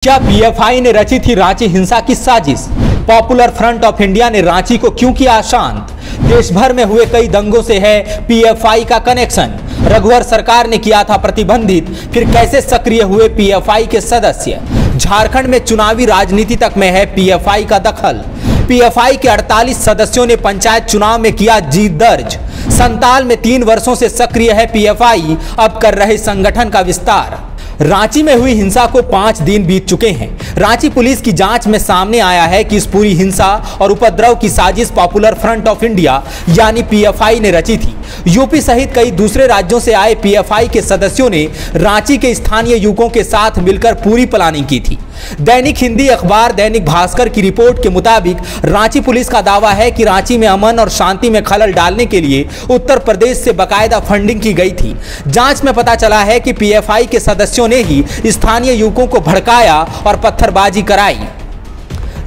क्या पीएफआई ने रची थी रांची हिंसा की साजिश? पॉपुलर फ्रंट ऑफ इंडिया ने रांची को क्यों किया शांत? देश भर में हुए कई दंगों से है पीएफआई का कनेक्शन। रघुवर सरकार ने किया था प्रतिबंधित, फिर कैसे सक्रिय हुए पीएफआई के सदस्य? झारखंड में चुनावी राजनीति तक में है पीएफआई का दखल। पीएफआई के 48 सदस्यों ने पंचायत चुनाव में किया जीत दर्ज। संताल में 3 वर्षों से सक्रिय है पीएफआई, अब कर रहे संगठन का विस्तार। रांची में हुई हिंसा को 5 दिन बीत चुके हैं। रांची पुलिस की जांच में सामने आया है कि इस पूरी हिंसा और उपद्रव की साजिश पॉपुलर फ्रंट ऑफ इंडिया यानी पीएफआई ने रची थी। यूपी सहित कई दूसरे राज्यों से आए पीएफआई के सदस्यों ने रांची के स्थानीय युवकों के साथ मिलकर पूरी प्लानिंग की थी। दैनिक हिंदी अखबार दैनिक भास्कर की रिपोर्ट के मुताबिक रांची पुलिस का दावा है कि रांची में अमन और शांति में खलल डालने के लिए उत्तर प्रदेश से बाकायदा फंडिंग की गई थी। जांच में पता चला है कि पीएफआई के सदस्यों ने ही स्थानीय युवकों को भड़काया और पत्थरबाजी कराई।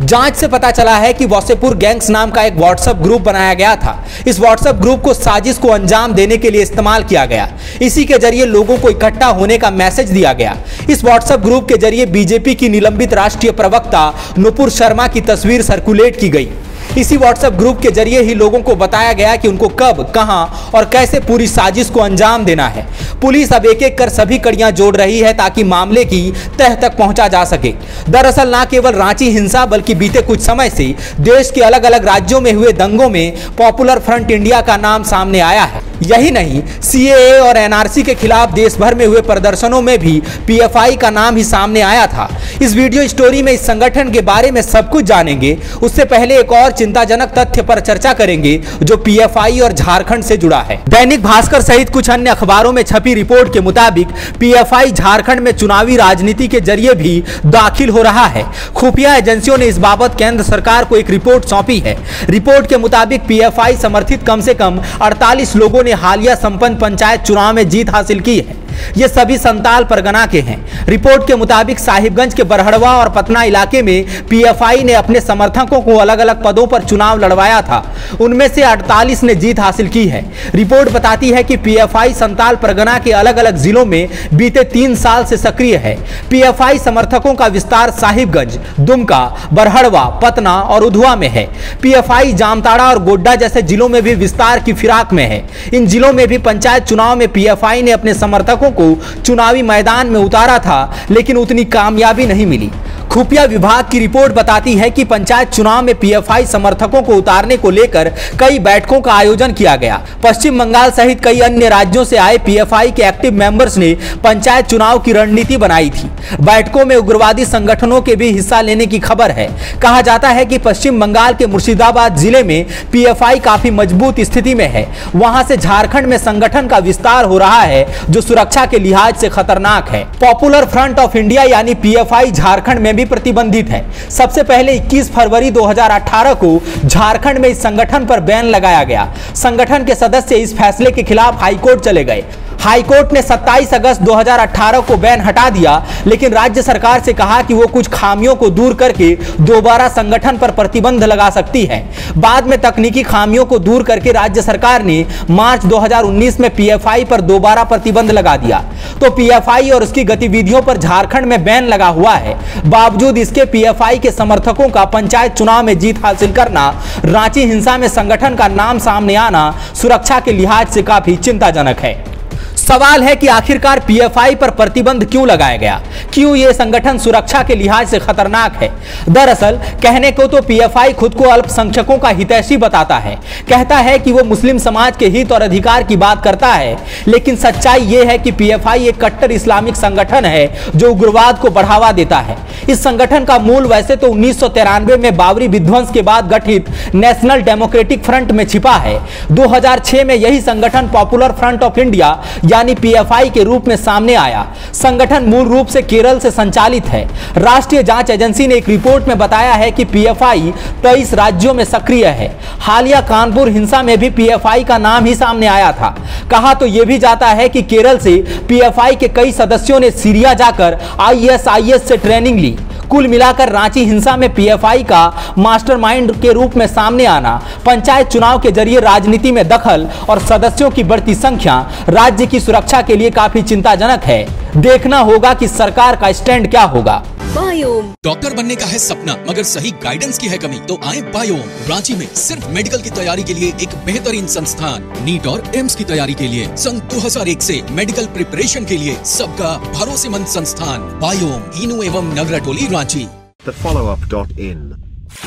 जांच से पता चला है कि वॉसेपुर गैंग्स नाम का एक व्हाट्सएप ग्रुप बनाया गया था। इस व्हाट्सएप ग्रुप को साजिश को अंजाम देने के लिए इस्तेमाल किया गया। इसी के जरिए लोगों को इकट्ठा होने का मैसेज दिया गया। इस व्हाट्सएप ग्रुप के जरिए बीजेपी की निलंबित राष्ट्रीय प्रवक्ता नुपुर शर्मा की तस्वीर सर्कुलेट की गई। इसी व्हाट्सएप ग्रुप के जरिए ही लोगों को बताया गया कि उनको कब, कहां और कैसे पूरी साजिश को अंजाम देना है। पुलिस अब एक-एक कर सभी कड़ियां जोड़ रही है ताकि मामले की तह तक पहुंचा जा सके। दरअसल न केवल रांची हिंसा बल्कि बीते कुछ समय से देश के अलग अलग राज्यों में हुए दंगों में पॉपुलर फ्रंट इंडिया का नाम सामने आया है। यही नहीं, सीएए और एनआरसी के खिलाफ देश भर में हुए प्रदर्शनों में भी पीएफआई का नाम ही सामने आया था। इस वीडियो स्टोरी में इस संगठन के बारे में सब कुछ जानेंगे। उससे पहले एक और चिंताजनक तथ्य पर चर्चा करेंगे जो पीएफआई और झारखंड से जुड़ा है। दैनिक भास्कर सहित कुछ अन्य अखबारों में छपी रिपोर्ट के मुताबिक पीएफआई झारखंड में चुनावी राजनीति के जरिए भी दाखिल हो रहा है। खुफिया एजेंसियों ने इस बाबत केंद्र सरकार को एक रिपोर्ट सौंपी है। रिपोर्ट के मुताबिक पीएफआई समर्थित कम से कम 48 लोगों ने हालिया संपन्न पंचायत चुनाव में जीत हासिल की है। ये सभी संताल परगना के हैं। रिपोर्ट के मुताबिक साहिबगंज के बरहड़वा और पटना इलाके में पीएफआई ने अपने समर्थकों को अलग अलग पदों पर चुनाव लड़वाया था। उनमें से 48 ने जीत हासिल की है। रिपोर्ट बताती है कि पीएफआई संताल परगना के अलग अलग जिलों में बीते 3 साल से सक्रिय है। पीएफआई समर्थकों का विस्तार साहिबगंज, दुमका, बरहड़वा, पटना और उधवा में है। पीएफआई जामताड़ा और गोड्डा जैसे जिलों में भी विस्तार की फिराक में है। इन जिलों में भी पंचायत चुनाव में पीएफआई ने अपने समर्थकों को चुनावी मैदान में उतारा था, लेकिन उतनी कामयाबी नहीं मिली। खुफिया विभाग की रिपोर्ट बताती है कि पंचायत चुनाव में पीएफआई समर्थकों को उतारने को लेकर कई बैठकों का आयोजन किया गया। पश्चिम बंगाल सहित कई अन्य राज्यों से आए पीएफआई के एक्टिव मेंबर्स ने पंचायत चुनाव की रणनीति बनाई थी। बैठकों में उग्रवादी संगठनों के भी हिस्सा लेने की खबर है। कहा जाता है कि पश्चिम बंगाल के मुर्शिदाबाद जिले में पीएफआई काफी मजबूत स्थिति में है। वहां से झारखंड में संगठन का विस्तार हो रहा है जो सुरक्षा के लिहाज से खतरनाक है। पॉपुलर फ्रंट ऑफ इंडिया यानी पीएफआई झारखंड में भी प्रतिबंधित है। सबसे पहले 21 फरवरी 2018 को झारखंड में इस संगठन पर बैन लगाया गया। संगठन के सदस्य इस फैसले के खिलाफ हाईकोर्ट चले गए। हाईकोर्ट ने 27 अगस्त 2018 को बैन हटा दिया, लेकिन राज्य सरकार से कहा कि वो कुछ खामियों को दूर करके दोबारा संगठन पर प्रतिबंध लगा सकती है। बाद में तकनीकी खामियों को दूर करके राज्य सरकार ने मार्च 2019 में पीएफआई पर दोबारा प्रतिबंध लगा दिया। तो पीएफआई और उसकी गतिविधियों पर झारखंड में बैन लगा हुआ है। बावजूद इसके पीएफआई के समर्थकों का पंचायत चुनाव में जीत हासिल करना, रांची हिंसा में संगठन का नाम सामने आना सुरक्षा के लिहाज से काफी चिंताजनक है। सवाल है कि आखिरकार पीएफआई पर प्रतिबंध क्यों लगाया गया? क्यों यह संगठन सुरक्षा के लिहाज से खतरनाक है? दरअसल कहने को तो पीएफआई खुद को अल्पसंख्यकों का हितैषी बताता है। कहता है कि वो मुस्लिम समाज के हित और अधिकार की बात करता है, लेकिन सच्चाई यह है कि पीएफआई एक कट्टर इस्लामिक संगठन है जो उग्रवाद को बढ़ावा देता है। इस संगठन का मूल वैसे तो 1993 में बाबरी विध्वंस के बाद गठित नेशनल डेमोक्रेटिक फ्रंट में छिपा है। 2006 में यही संगठन पॉपुलर फ्रंट ऑफ इंडिया यानी पीएफआई के रूप में सामने आया। संगठन मूल रूप से केरल से संचालित है। राष्ट्रीय जांच एजेंसी ने एक रिपोर्ट में बताया है कि पीएफआई 23 राज्यों में सक्रिय है। हालिया कानपुर हिंसा में भी पीएफआई का नाम ही सामने आया था। कहा तो यह भी जाता है कि केरल से पीएफआई के कई सदस्यों ने सीरिया जाकर आईएसआईएस से ट्रेनिंग ली। कुल मिलाकर रांची हिंसा में पीएफआई का मास्टरमाइंड के रूप में सामने आना, पंचायत चुनाव के जरिए राजनीति में दखल और सदस्यों की बढ़ती संख्या राज्य की सुरक्षा के लिए काफी चिंताजनक है। देखना होगा कि सरकार का स्टैंड क्या होगा। बायोम। डॉक्टर बनने का है सपना मगर सही गाइडेंस की है कमी, तो आए बायोम। रांची में सिर्फ मेडिकल की तैयारी के लिए एक बेहतरीन संस्थान, नीट और एम्स की तैयारी के लिए सन 2001 से मेडिकल प्रिपरेशन के लिए सबका भरोसेमंद संस्थान बायोम, इनू एवं नगरा टोली, Ranchi. thefollowup.in.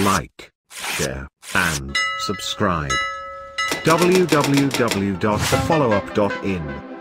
Like, share, and subscribe. www.thefollowup.in